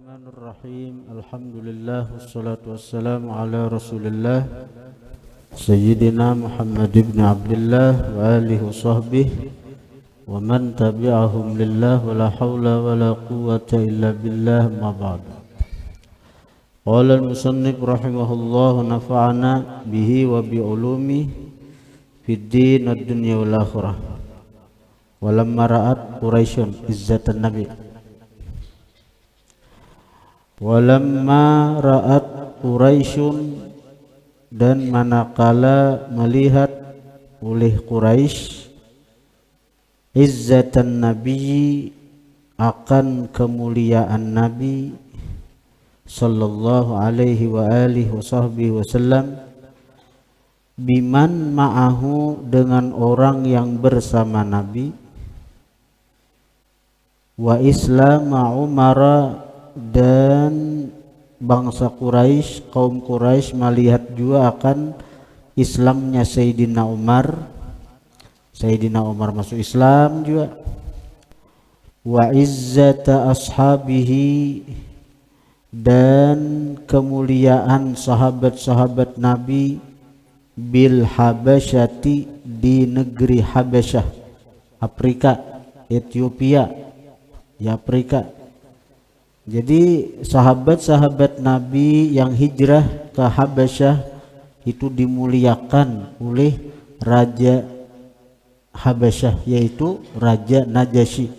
Bismillahirrahmanirrahim. Alhamdulillah wassalatu wassalamu ala Rasulillah Sayyidina Muhammad ibn Abdullah wa alihi wa sahbihi wa man tabi'ahum lillah wa la hawla wa la quwwata illa billah ma ba'd. Qala al-musannif rahimahullah nafa'ana bihi wa bi ulumi fid din wad dunya wal akhirah. Walamma ra'at Quraisyun izzatan nabi. Walamma ra'at Quraisyun, dan manakala melihat oleh Quraisy izzatan nabi, akan kemuliaan Nabi sallallahu alaihi wa alihi wasallam, biman ma'ahu, dengan orang yang bersama Nabi, wa islama Umar, dan bangsa Quraisy, kaum Quraisy melihat juga akan Islamnya Sayyidina Umar. Sayyidina Umar masuk Islam juga. Wa izzata ashabihi, dan kemuliaan sahabat-sahabat Nabi, bil Habasyati, di negeri Habasyah, Afrika, Ethiopia, ya Afrika. Jadi sahabat-sahabat Nabi yang hijrah ke Habasyah itu dimuliakan oleh Raja Habasyah, yaitu Raja Najasyi.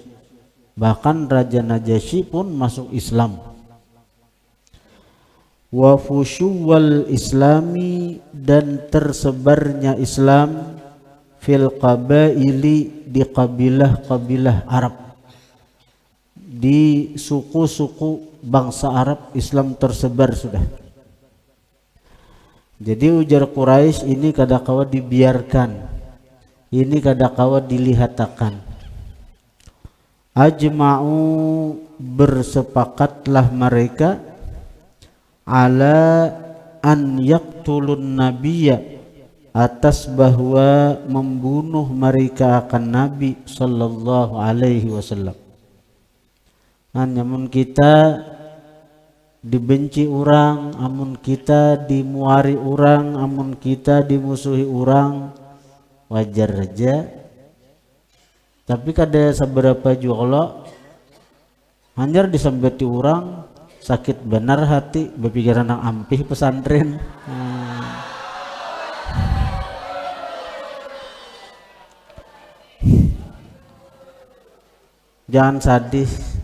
Bahkan Raja Najasyi pun masuk Islam. Wa fushuwal islami, dan tersebarnya Islam fil qabaili, di kabilah-kabilah Arab. Di suku-suku bangsa Arab Islam tersebar sudah. Jadi ujar Quraisy, ini kadakawa dibiarkan, ini kadakawa dilihatakan. Ajma'u, bersepakatlah mereka, ala an yaqtulun nabiyya, atas bahwa membunuh mereka akan Nabi sallallahu alaihi wasallam. Namun kita dibenci orang, amun kita dimuari orang, amun kita dimusuhi orang, wajar aja. Tapi kada seberapa juga hanyar disambeti orang, sakit benar hati, berpikiran nang ampih pesantren. Jangan sadis.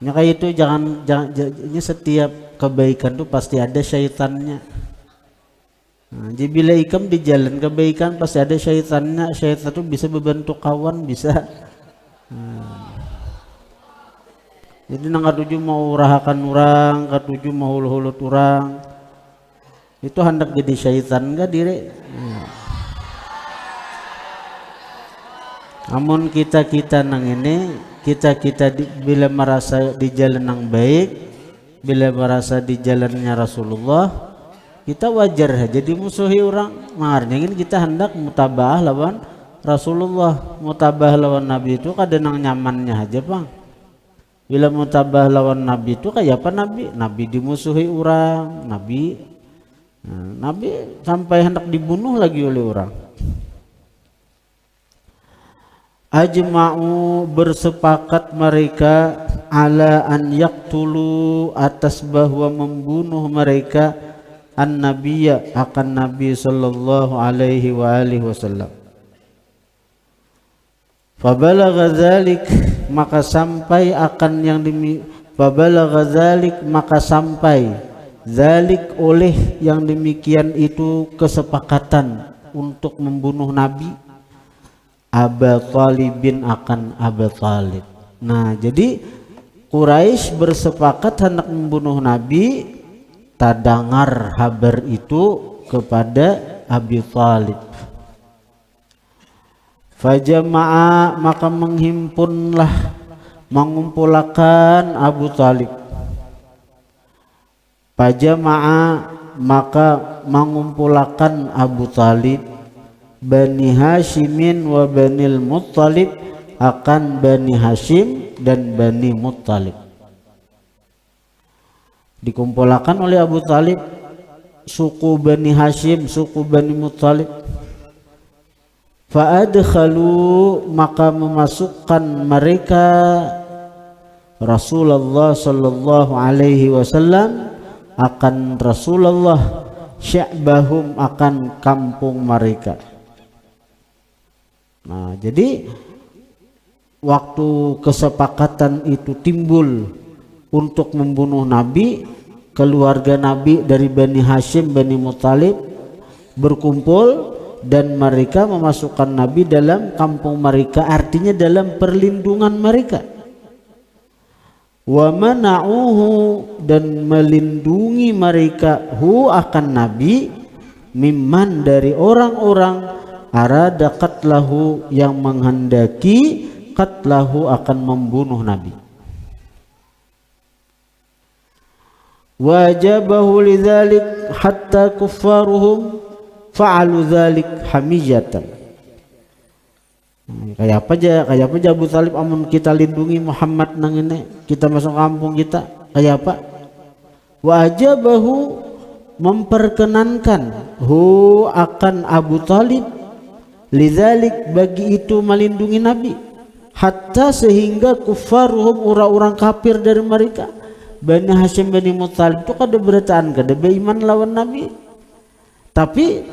Kayak itu jangan ini, setiap kebaikan tuh pasti ada syaitannya. Jadi bila ikam di jalan kebaikan pasti ada syaitannya. Syaitan itu bisa berbentuk kawan, bisa. Jadi nang katuju mau urahakan orang, katuju mau hulu-hulut orang, itu hendak jadi syaitan enggak diri. Namun kita nang ini, kita bila merasa di jalan yang baik, bila merasa di jalannya Rasulullah, kita wajar jadi musuhi orang. Makanya ini kita hendak mutabah lawan Rasulullah, mutabah lawan Nabi itu kadang nyamannya aja bang. Bila mutabah lawan Nabi itu kayak apa Nabi dimusuhi orang, Nabi sampai hendak dibunuh lagi oleh orang. Ajma'u, bersepakat mereka, ala an yaqtulu, atas bahwa membunuh mereka an-nabiyya, akan Nabi sallallahu alaihi wa alihi wasallam. Fabalagha dzalik, maka sampai akan yang fabalagha dzalik, maka sampai dzalik, oleh yang demikian itu kesepakatan untuk membunuh Nabi Aba Talibin, akan Aba Talib. Nah, jadi Quraisy bersepakat hendak membunuh Nabi, tadangar kabar itu kepada Abi Talib. Fajama'a, maka mengumpulkan Abu Talib. Fajama'a, maka mengumpulkan Abu Talib Bani Hashimin wa Banil Muttalib akan Bani Hashim dan Bani Muttalib. Dikumpulkan oleh Abu Talib suku Bani Hashim, suku Bani Muttalib. Fa'adkhalu, maka memasukkan mereka Rasulullah sallallahu alaihi wasallam akan Rasulullah, sya'bahum, akan kampung mereka. Nah, jadi waktu kesepakatan itu timbul untuk membunuh Nabi, keluarga Nabi dari Bani Hashim, Bani Muttalib berkumpul dan mereka memasukkan Nabi dalam kampung mereka, artinya dalam perlindungan mereka. Wa mana'uhu, dan melindungi mereka hu, akan Nabi, mimman, dari orang-orang arada qatlahu, yang menghendaki qatlahu, akan membunuh Nabi. Wajabahu lidzalik hatta kuffaruhum fa'alu dzalik hamiyatan. Kayak apa aja Abu Talib amun kita lindungi Muhammad nang ini, kita masuk kampung kita, kayak apa? Wajabahu, memperkenankan hu, akan Abu Talib, lidzalik, bagi itu melindungi Nabi, hatta, sehingga kuffaruhum, orang-orang kafir dari mereka Bani Hashim, Bani Muttalib itu kada berataan, kada beriman lawan Nabi, tapi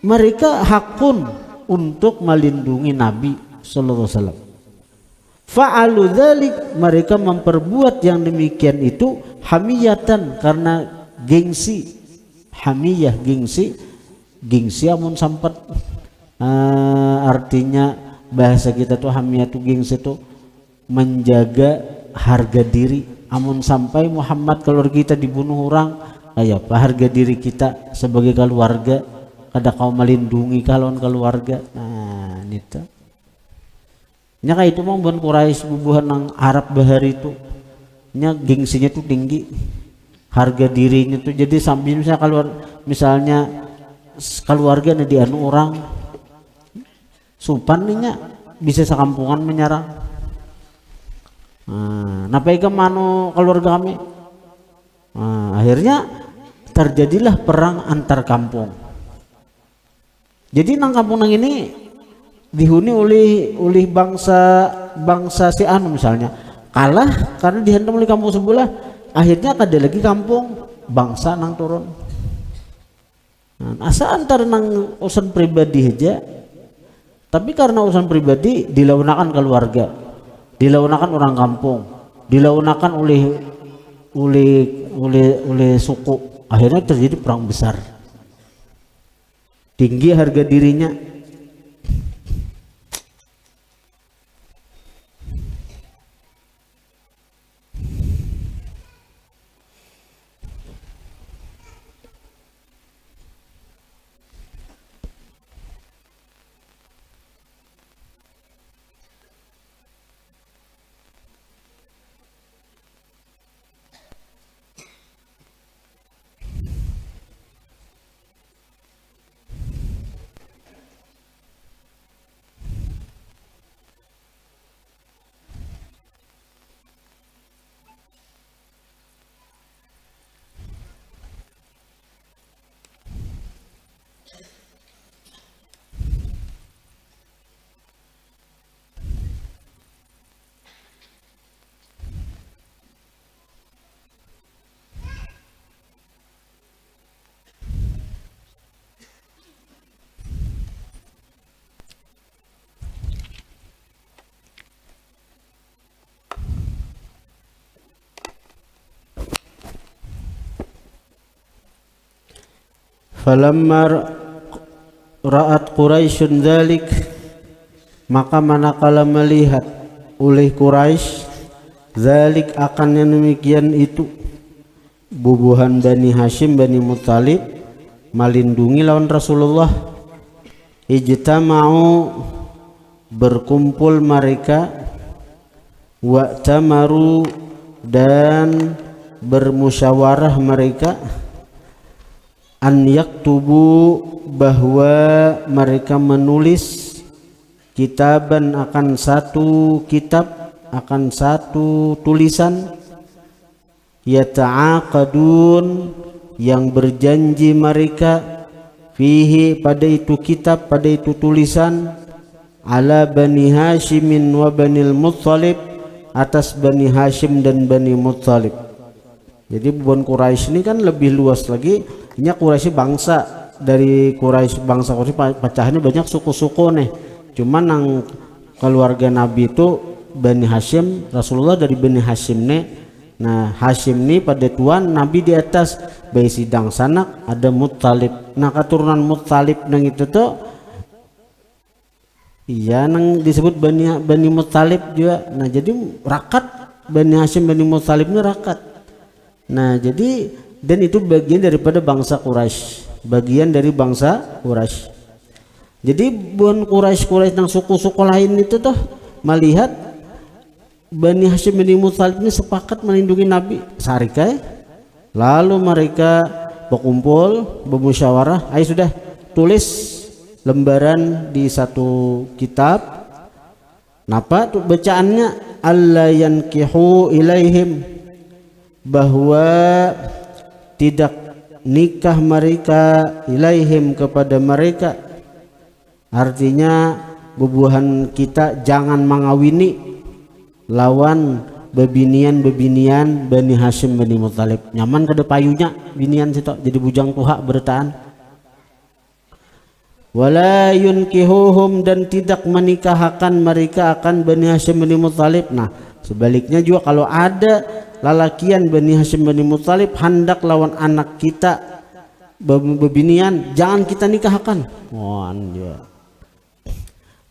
mereka hakun untuk melindungi Nabi sallallahu alaihi wasallam. Fa'alu dzalik, mereka memperbuat yang demikian itu hamiyatan, karena gengsi. Hamiyah, gengsi amun sampat artinya bahasa kita tuh hamiyah tuh gengsi tuh menjaga harga diri. Amun sampai Muhammad keluarga kita dibunuh orang, kayak apa harga diri kita sebagai keluarga, kada kau melindungi kalon keluarga. Nah, itu nya kayak itu mau ban Quraisy bubuhan nang Arab bahari itu nya gengsinya tuh tinggi, harga dirinya tuh, jadi sambil misalnya keluarga nih dianu orang supan nih bisa sekampungan menyerang. Napa ikam manu keluarga kami? Akhirnya terjadilah perang antar kampung. Jadi nang kampung nang ini dihuni oleh bangsa si anu misalnya kalah karena dihantam oleh kampung sebelah, akhirnya ada lagi kampung bangsa nang turun. Asa antar nang urusan pribadi aja, tapi karena urusan pribadi dilaunakan keluarga, dilaunakan orang kampung, dilaunakan oleh suku, akhirnya terjadi perang besar, tinggi harga dirinya. Falamma ra'at Quraisyun dzalik, maka manakala melihat oleh Quraisy dzalik akan yang demikian itu, bubuhan Bani Hashim, Bani Muttalib melindungi lawan Rasulullah, ijtama'u, berkumpul mereka, wa'tamaru, dan bermusyawarah mereka, an yaktubu, bahwa mereka menulis, kitaban akan satu kitab, akan satu tulisan, yata'aqadun yang berjanji mereka, fihi pada itu kitab, pada itu tulisan, ala Bani Hashimin wa Banil Muttalib, atas Bani Hashim dan Bani Muttalib. Jadi Bani Quraisy ini kan lebih luas lagi. Ini Quraisy bangsa, dari Quraisy bangsa Quraisy pecahannya banyak suku-suku nih. Cuman yang keluarga Nabi itu Bani Hashim, Rasulullah dari Bani Hashim nih. Nah Hashim nih pada tuan, Nabi di atas, bayi sidang sanak ada Muttalib. Nah keturunan Muttalib nang itu tuh iya nang disebut Bani Muttalib juga. Nah jadi rakat Bani Hashim Bani Muttalib ini rakat. Nah jadi dan itu bagian daripada bangsa Quraisy, bagian dari bangsa Quraisy. Jadi bukan Quraisy yang suku-suku lain itu tuh melihat Bani Hashim Bani Muttalib ini sepakat melindungi Nabi Sarika. Lalu mereka berkumpul, bermusyawarah, ayo sudah tulis lembaran di satu kitab. Napa tuh bacaannya? Alla yankihu ilaihim, bahwa tidak nikah mereka ilaihim kepada mereka. Artinya bubuhan kita jangan mengawini lawan bebinian Bani Hashim Bani Muttalib. Nyaman kada payunya binian situ jadi bujang tuha bertaan. Wala yunkihuhum, dan tidak menikahkan mereka akan Bani Hashim Bani Muttalib. Nah sebaliknya juga kalau ada lalakian Bani Hashim Bani Muttalib hendak lawan anak kita bebinian, jangan kita nikahkan.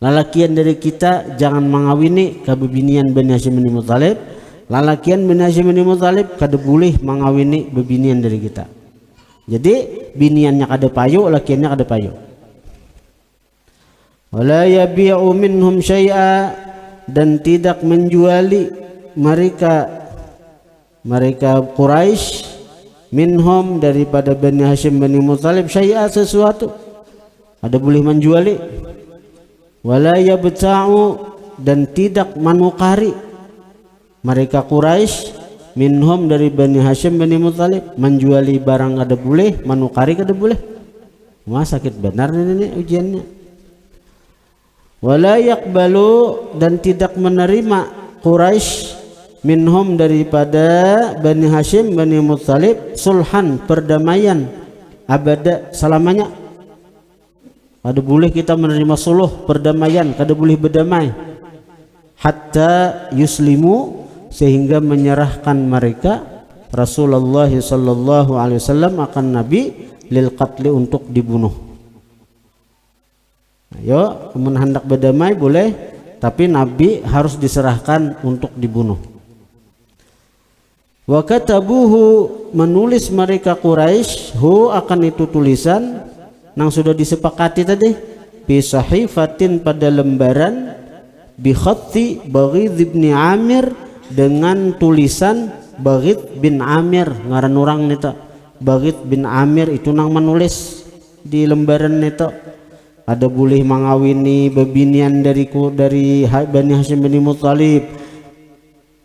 Lalakian dari kita jangan mengawini ke bebinian Bani Hashim Bani Muttalib. Lalakian Bani Hashim Bani Muttalib kada boleh mengawini bebinian dari kita. Jadi biniannya kada payu, lakiannya kada payu. Wala yabi'u minhum syai'a, dan tidak menjuali mereka Quraisy minhum daripada Bani Hashim Bani Muttalib syai'a, sesuatu, ada boleh menjuali. Wala yabta'u, dan tidak manukari mereka Quraisy minhum dari Bani Hashim Bani Muttalib, menjuali barang ada boleh, manukari kada boleh. Wah sakit benar ini ujiannya. Wala yaqbalu, dan tidak menerima Quraisy minhum daripada Bani Hashim Bani Muttalib sulhan, perdamaian, abada selamanya. Kada boleh kita menerima suluh, perdamaian, kada boleh berdamai. Hatta yuslimu, sehingga menyerahkan mereka Rasulullah sallallahu alaihi wasallam akan Nabi lil qatli, untuk dibunuh. Ayo hendak berdamai boleh, tapi Nabi harus diserahkan untuk dibunuh. Wa katabuhu, menulis mereka Quraisy hu akan itu tulisan nang sudah disepakati tadi, bi sahifatin, pada lembaran, bi khatti Baghid bin Amir, dengan tulisan Baghid bin Amir, ngaran orang nita Baghid bin Amir itu nang menulis di lembaran nita. Ada boleh mengawini bebinian dari Bani Hashim Bani Muttalib,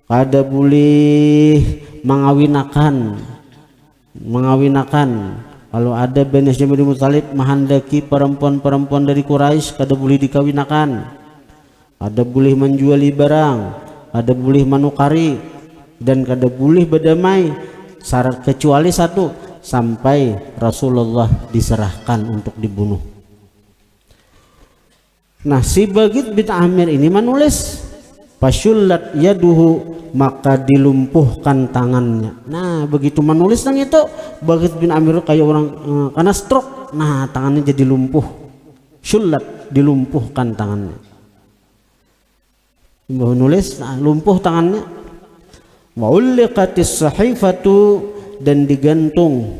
ada boleh mengawinakan kalau ada Bani Hashim Bani Muttalib menghendaki perempuan-perempuan dari Quraisy, kada boleh dikawinakan. Ada boleh menjuali barang, ada boleh manukari, dan kada boleh berdamai, syarat kecuali satu, sampai Rasulullah diserahkan untuk dibunuh. Nah si Baghid bin Amir ini menulis, fasyullat yaduhu, maka dilumpuhkan tangannya. Nah begitu menulis nang itu, Baghid bin Amir kayak orang karena stroke, nah tangannya jadi lumpuh. Syullat, dilumpuhkan tangannya. Menulis, nah, lumpuh tangannya. Wa ulliqatis sahifatu, dan digantung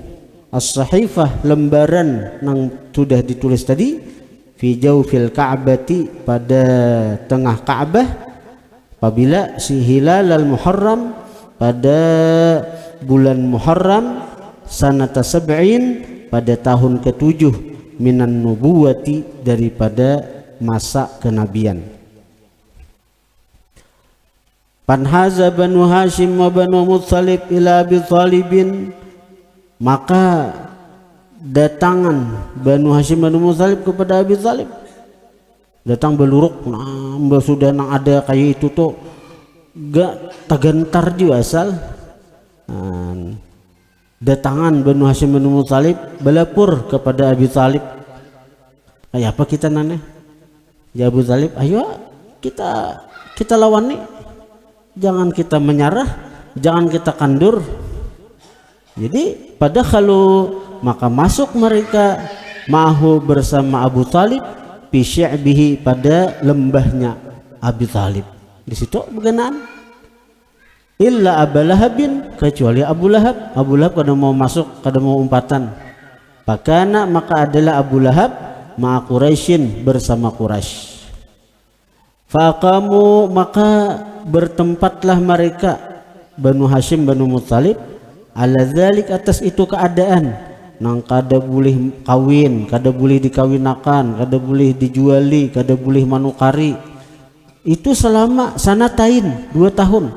as-sahifah, lembaran nang sudah ditulis tadi, fi jawfil ka'bati, pada tengah Ka'bah, apabila si hilal al-Muharram, pada bulan Muharram, sanata sab'in, pada tahun ke-7, minan nubuwati, daripada masa kenabian. Panhaza Banu Hashim wa Banu Muttalib ila Abi Thalibin, maka datangan Banu Hashim Banu Muttalib kepada Abi Thalib, datang beluruk, nambah sudah nang ada kayak itu tuh gak tagantar juga asal. Datangan Banu Hashim Banu Muttalib belapur kepada Abi Thalib, kayak apa kita nane ya Abu Thalib, ayo kita lawan nih, jangan kita menyerah, jangan kita kandur. Jadi pada kalau maka masuk mereka mahu bersama Abu Thalib fi syi'bihi, pada lembahnya Abi Thalib. Di situ berkenaan illa Abu Lahabin, kecuali Abu Lahab. Abu Lahab kada mau masuk, kada mau umpatan. Pakana, maka adalah Abu Lahab ma'a Quraisyin, bersama Quraisy. Faqamu, maka bertempatlah mereka Banu Hashim Banu Muttalib ala dzalik, atas itu keadaan nang kada boleh kawin, kada boleh dikawinakan, kada boleh dijuali, kada boleh manukari, itu selama sanatain 2 tahun,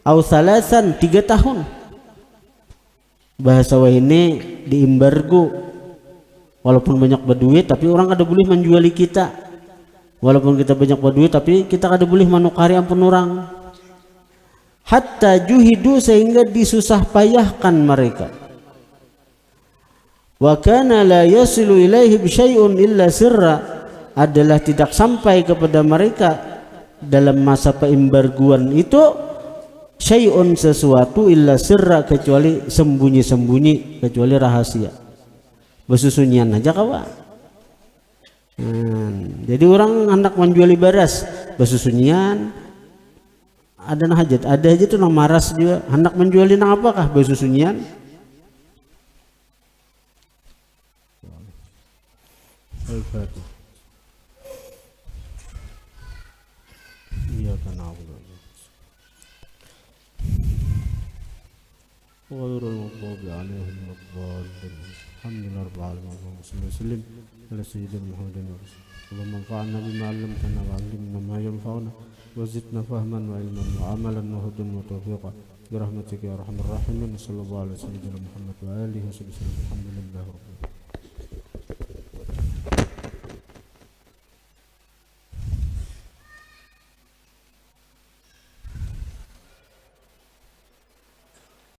au salasan 3 tahun. Bahasa wah ini diembargo, walaupun banyak berduit tapi orang kada boleh menjuali kita. Walaupun kita banyak berduit tapi kita kada boleh manukari ampun orang. Hatta juhidu, sehingga disusah payahkan mereka. Wa kana la yasilu ilaihi syai'un illa sirra, adalah tidak sampai kepada mereka dalam masa peembarguan itu syai'un, sesuatu, illa sirra, kecuali sembunyi-sembunyi, kecuali rahasia, bersusunyian aja kawan. Jadi orang hendak menjuali beras bersusunyian, ada hajat, ada aja tuh nang maras juga hendak menjuali nang apakah bersusunyian. Al-Fatihah. Iya kan aku. Ghairul maghdubi 'alaihim wad-dallin. Alhamdulillah rabbil alamin. Allahumma shalli wa sallim ala sayyidina Muhammadin wa rasul. Allahumma anfa'na bima 'allamtana wa 'allimna ma yanfa'una wa zidna fahman wa ilman wa 'amalan wa hudan wa tawfiqan bi rahmatika ya arhamar rahimin. Sallallahu alaihi wa sallam Muhammad wa alihi wa sahbihi. Alhamdulillah rabbil alamin.